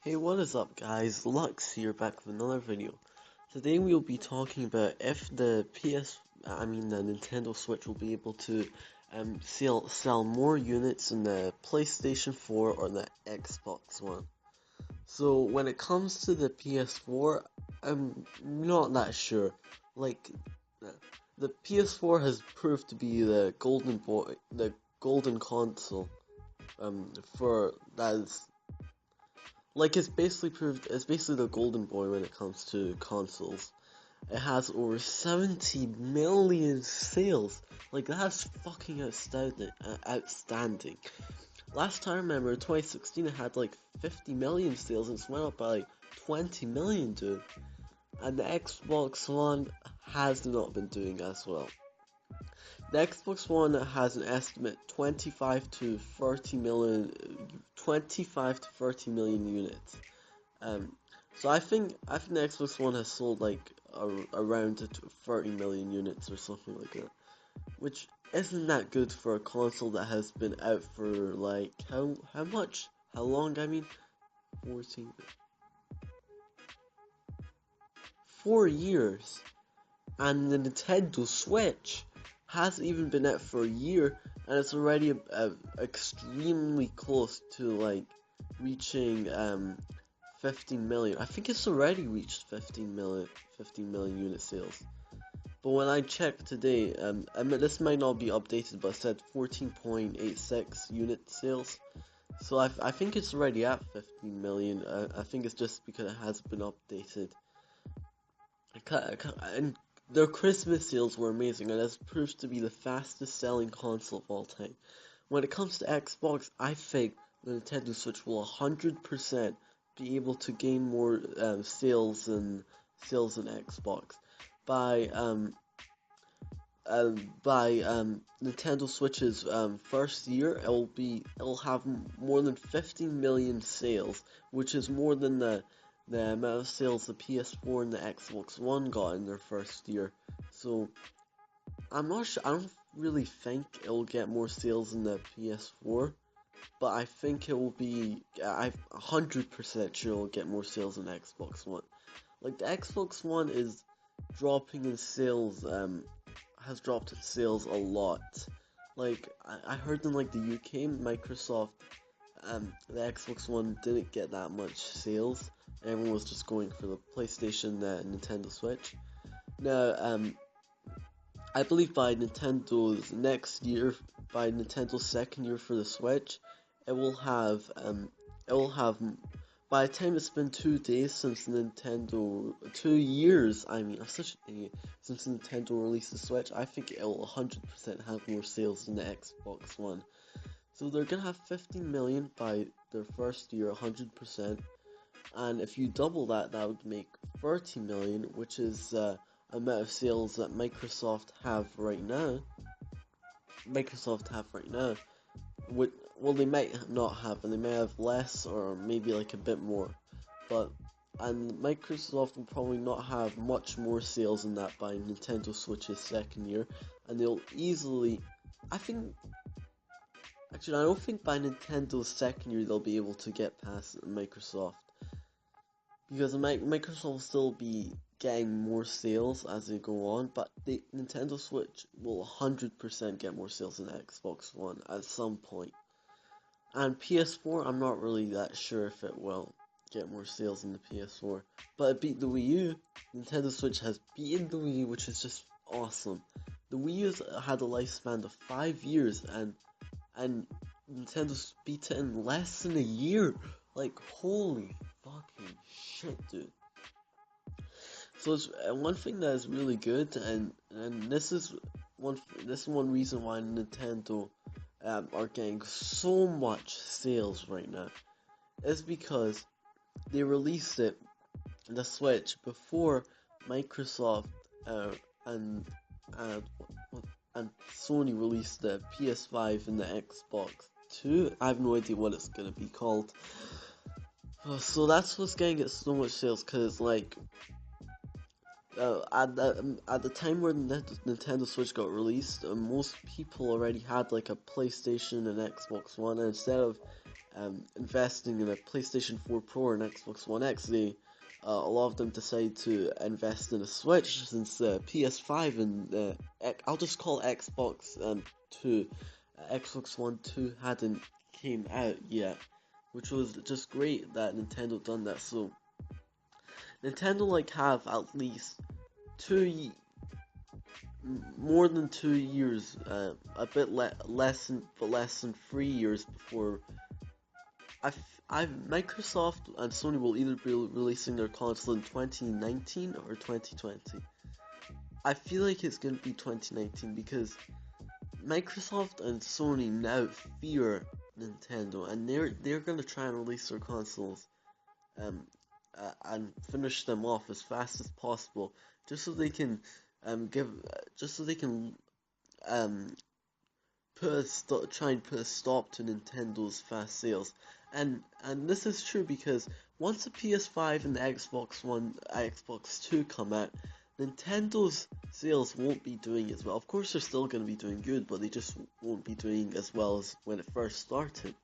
Hey, what is up, guys? Lux here, back with another video. Today we'll be talking about if the Nintendo Switch will be able to sell more units in the PlayStation 4 or the Xbox One. So when it comes to the PS4, I'm not that sure. Like, uh, the PS4 has proved to be the golden console. For that is it's basically the golden boy when it comes to consoles. It has over 70 million sales. Like, that's fucking outstanding. Last time I remember, 2016, it had like 50 million sales and it's went up by like 20 million, dude. And the Xbox One has not been doing as well. The Xbox One has an estimate 25 to 30 million units. Um, so I think the Xbox One has sold like around 30 million units or something like that, which isn't that good for a console that has been out for like how long? I mean, 14, 4 years, and the Nintendo Switch hasn't even been out for a year, and it's already extremely close to like reaching 15 million. I think it's already reached 15 million unit sales. But when I checked today, I mean, this might not be updated, but it said 14.86 unit sales. So I think it's already at 15 million. I think it's just because it has been updated. And their Christmas sales were amazing, and it proves to be the fastest selling console of all time. When it comes to Xbox, I think the Nintendo Switch will 100% be able to gain more sales than Xbox by Nintendo Switch's first year. It'll have more than 50 million sales, which is more than the amount of sales the PS4 and the Xbox One got in their first year. So I'm not sure. I don't really think it'll get more sales than the PS4, but I think it will be. I'm 100% sure it'll get more sales than Xbox One. Like, the Xbox One is dropping in sales. Has dropped its sales a lot. Like, I heard in like the UK, Microsoft, the Xbox One didn't get that much sales. Everyone was just going for the PlayStation, the Nintendo Switch. Now, I believe by Nintendo's next year, by Nintendo's second year for the Switch, it will have, it will have, by the time it's been 2 days since 2 years, I mean, I'm such an idiot, since Nintendo released the Switch, I think it will 100% have more sales than the Xbox One. So they're gonna have 15 million by their first year, 100%, and if you double that, that would make 30 million, which is, amount of sales that Microsoft have right now. Well, they might not have, and they may have less or maybe like a bit more. But and Microsoft will probably not have much more sales than that by Nintendo Switch's second year, and they'll easily. I think Actually, I don't think by Nintendo's second year they'll be able to get past Microsoft, because Microsoft will still be getting more sales as they go on, but the Nintendo Switch will 100% get more sales than Xbox One at some point. And PS4, I'm not really that sure if it will get more sales than the PS4, but it beat the Wii U. Nintendo Switch has beaten the Wii U, which is just awesome. The Wii U had a lifespan of 5 years, and Nintendo beat it in less than a year. Like, holy fucking shit, dude. So it's one thing that is really good, and this is one reason why Nintendo are getting so much sales right now, is because they released the Switch before Microsoft uh, and uh, and Sony released the PS5 and the Xbox 2. I have no idea what it's gonna be called. So that's what's getting it so much sales, cause like at the time where the Nintendo Switch got released, most people already had like a PlayStation and Xbox One, and instead of investing in a PlayStation 4 Pro or an Xbox One X, a lot of them decide to invest in a Switch since the PS5 and I'll just call Xbox 2, Xbox One 2 hadn't came out yet, which was just great that Nintendo done that. So Nintendo like have at least two more than 2 years, a bit less than 3 years before Microsoft and Sony will either be releasing their console in 2019 or 2020. I feel like it's going to be 2019 because Microsoft and Sony now fear Nintendo, and they're going to try and release their consoles and finish them off as fast as possible, just so they can just so they can um, try and put a stop to Nintendo's fast sales. And this is true because once the PS5 and the Xbox 2 come out, Nintendo's sales won't be doing as well. Of course, they're still going to be doing good, but they just won't be doing as well as when it first started.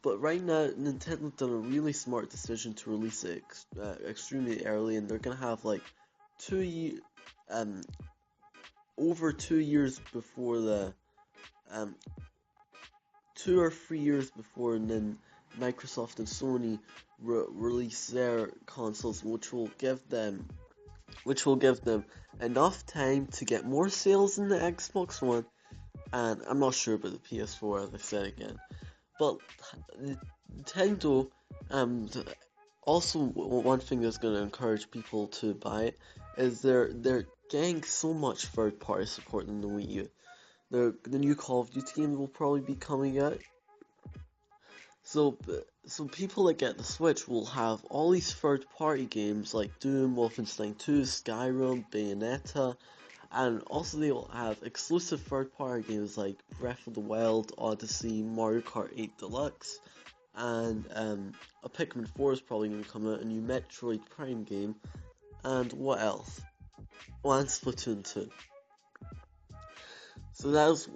But right now, Nintendo's done a really smart decision to release it extremely early, and they're going to have like 2 years, over 2 years before the um, 2 or 3 years before then Microsoft and Sony release their consoles, which will give them enough time to get more sales in the Xbox One, and I'm not sure about the PS4 as I said again. But Nintendo, also one thing that's going to encourage people to buy it is they're getting so much third party support in the Wii U. The new Call of Duty game will probably be coming out. So people that get the Switch will have all these third-party games like Doom, Wolfenstein 2, Skyrim, Bayonetta, and also they will have exclusive third-party games like Breath of the Wild, Odyssey, Mario Kart 8 Deluxe, and a Pikmin 4 is probably going to come out, a new Metroid Prime game, and what else? Oh, and Splatoon 2. So that was,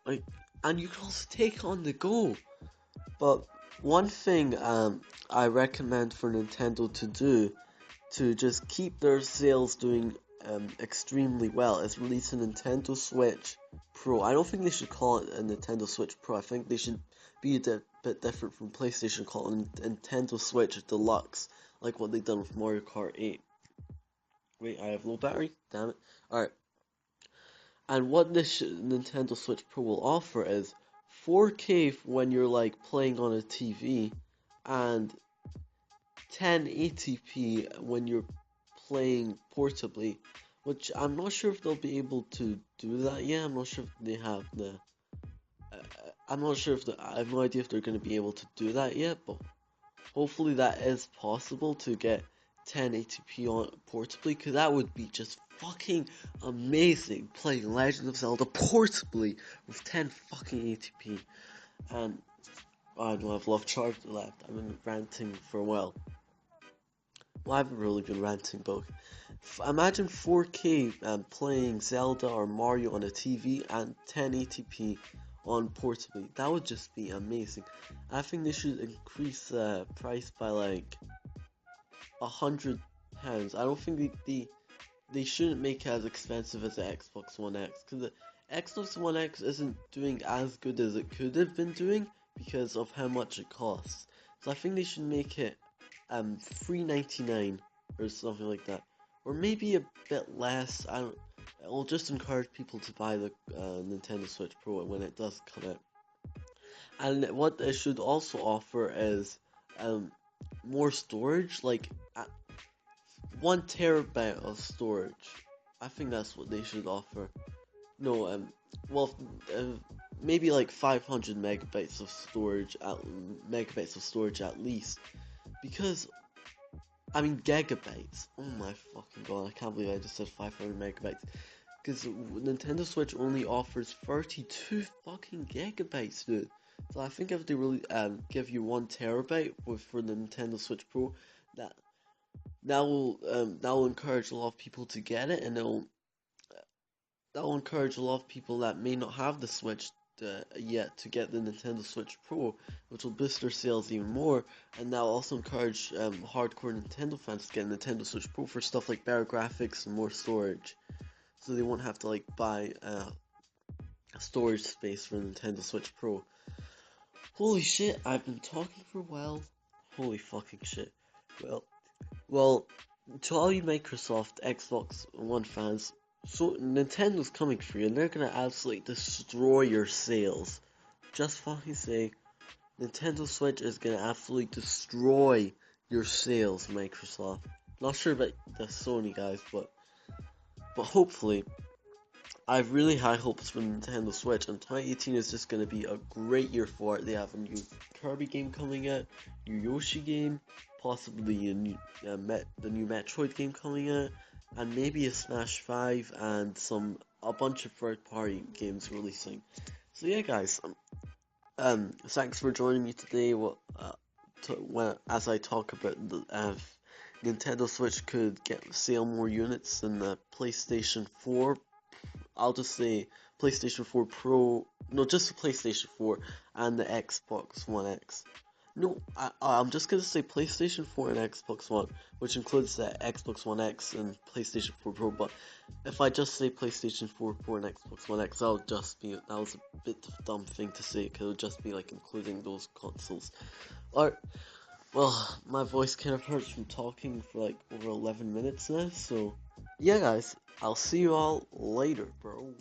like, and you can also take it on the go. But one thing I recommend for Nintendo to do to just keep their sales doing extremely well is release a Nintendo Switch Pro. I don't think they should call it a Nintendo Switch Pro. I think they should be a bit different from PlayStation, call it a Nintendo Switch Deluxe, like what they've done with Mario Kart 8. Wait, I have low battery? Damn it. Alright. And what this Nintendo Switch Pro will offer is 4K when you're like playing on a TV, and 1080p when you're playing portably, which I'm not sure if they'll be able to do that yet. I'm not sure if they have the. I'm not sure if I have no idea if they're going to be able to do that yet, but hopefully that is possible to get 1080p on portably, because that would be just fucking amazing playing Legend of Zelda portably with 10 fucking 80p. And I don't have a lot of charge left. I've been ranting for a while. Well, I haven't really been ranting, but imagine 4K playing Zelda or Mario on a TV and 1080p on portably. That would just be amazing. I think they should increase the price by like £100. I don't think they shouldn't make it as expensive as the Xbox One X, because the Xbox One X isn't doing as good as it could have been doing because of how much it costs. So I think they should make it $3.99 or something like that, or maybe a bit less. I don't. It'll just encourage people to buy the Nintendo Switch Pro when it does come out. And what it should also offer is more storage, like 1 terabyte of storage. I think that's what they should offer. No, well, maybe like 500 megabytes of storage at least, because I mean gigabytes. Oh my fucking god! I can't believe I just said 500 megabytes. Because Nintendo Switch only offers 32 fucking gigabytes, dude. So I think if they really give you 1 terabyte for the Nintendo Switch Pro, that that will encourage a lot of people to get it, and that will encourage a lot of people that may not have the Switch yet to get the Nintendo Switch Pro, which will boost their sales even more, and that'll also encourage hardcore Nintendo fans to get a Nintendo Switch Pro for stuff like better graphics and more storage, so they won't have to like buy storage space for Nintendo Switch Pro. Holy shit, I've been talking for a while. Holy fucking shit. Well, to all you Microsoft Xbox One fans, so Nintendo's coming for you, and they're gonna absolutely destroy your sales. Just fucking say, Nintendo Switch is gonna absolutely destroy your sales, Microsoft. Not sure about the Sony guys, but hopefully, I have really high hopes for Nintendo Switch, and 2018 is just gonna be a great year for it. They have a new Kirby game coming out, new Yoshi game, possibly a new, the new Metroid game coming out, and maybe a Smash 5 and a bunch of third-party games releasing. So yeah, guys, thanks for joining me today. As I talk about Nintendo Switch could sell more units than the PlayStation 4. I'll just say PlayStation 4 Pro, no, just the PlayStation 4 and the Xbox One X. No, I'm just gonna say PlayStation 4 and Xbox One, which includes the Xbox One X and PlayStation 4 Pro. But if I just say PlayStation 4 Pro and Xbox One X, that was a bit of a dumb thing to say, because it would just be like including those consoles. Alright, well, my voice kind of hurts from talking for like over 11 minutes now, so yeah, guys, I'll see you all later, bro.